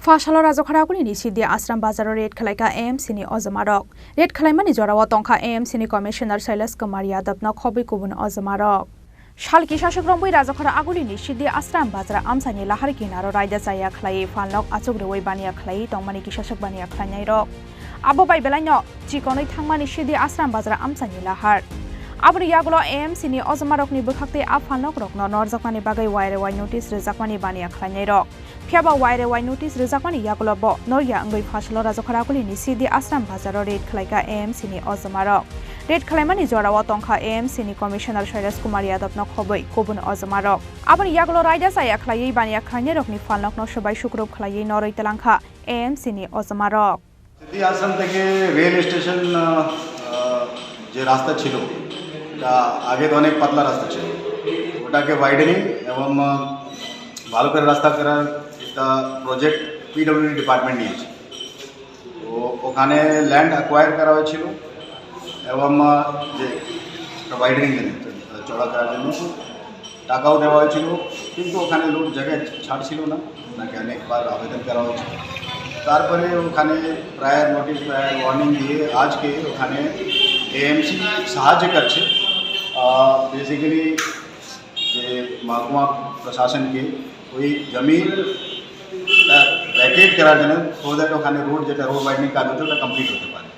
Phasalo Rajakhor Agulini Siddi ashram bazaro red khlaikha AMC ni ojamarok red khlaimani jorawa tongkha AMC ni commissioner Silas Kumar Yadav na khobi kubun ojamarok Shalki shashak romboi Rajakhor Agulini Siddi ashram bazara amsani lahar kinaro raida chaya khlai phalnok achugroi bania khlai tongmani ki shashak bania khlainai rok abo bai belaino chikonoi thangmani Siddi ashram bazara amsani lahar Abri yagulo AMC ni ojamarok ni bukhakte aphalnok rokno norjakmani bagai waire wai notice rejakmani bania khlainai rok Phiaba waire wai notice rejakmani yagulo bo norya angoi Phasalo Rajakhor Agulini Siddi ashram bazaro red khlaikha AMC ni ojamarok red khlaimani jorawa tongkha AMC ni commissioner Silas Kumar Yadav na khoboi kubun ojamarok abri yagulo raida saya khlai bania khlainai rokni phalnok no sabai shukrub khlai noroi telangkha AMC ni ojamarok Siddi ashram থেকে rail station যে রাস্তা ছিল আগে তো অনেক পাতলা রাস্তা ছিল ওটাকে ওয়াইডেনিং এবং ভালো করে রাস্তা করার একটা প্রজেক্ট পিডব্লিউডি ডিপার্টমেন্ট নিয়েছে তো ওখানে ল্যান্ড অ্যাকোয়ার করা হয়েছিল এবং যে ওয়াইডেনিং চড়া করার জন্য টাকাও দেওয়া হয়েছিল কিন্তু ওখানে লোক জায়গায় ছাড় ছিল না ওনাকে অনেকবার আবেদন করা হয়েছিল তারপরে ওখানে প্রায়ার নোটিশ প্রায়ার ওয়ার্নিং দিয়ে আজকে ওখানে এএমসি সাহায্য করছে বেসিক্যালি যে মহকুমা প্রশাসনকে ওই জমিন ভ্যাকেট করার জন্য সো দ্যাট ওখানে রোড যেটা রোড ওয়াইডনিং কাজ হচ্ছে ওটা কমপ্লিট হতে পারে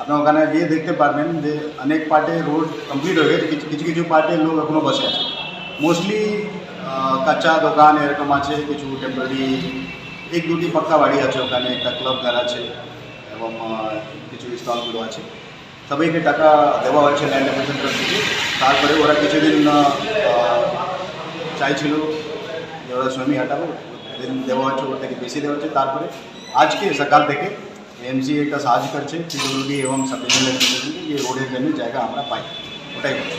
আপনারা ওখানে গিয়ে দেখতে পারবেন যে অনেক পার্টে রোড কমপ্লিট হয়ে গেছে কিছু কিছু পার্টে লোক এখনও বসে আছে মোস্টলি কাঁচা দোকান এরকম আছে কিছু টেম্পোরারি এক দুটি পাক্কা বাড়ি আছে ওখানে একটা ক্লাব ঘর আছে এবং কিছু স্টলগুলো আছে সবাইকে টাকা দেওয়া হয়েছে ল্যান্ড অ্যাকুইজিশন থেকে তারপরে ওরা কিছুদিন চাইছিল যে ওরা জমি হাঁটাবো দিন দেওয়া হচ্ছে ওর থেকে বেশি দেওয়া হচ্ছে তারপরে আজকে সকাল থেকে এমসি একটা সাহায্য করছে পিডব্লিউডি এবং সাব ডিভিশনাল যে রোডের জন্য জায়গা আমরা পাই ওটাই করছি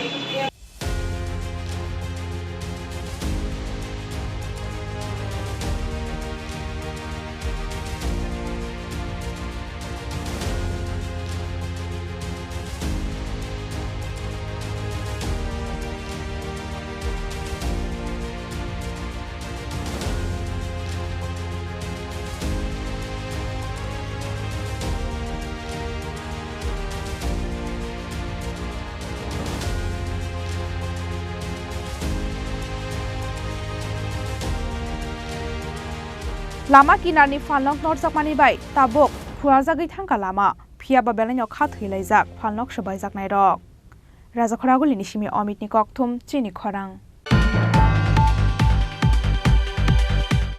Lama kinarni phalnok norjakmani bai tabok phuajagui thangka lama phiaba belaino kha theilaijak phalnok sabaijak nai rok Rajakhor Agulini simi Amit ni kokthum Chini Khorang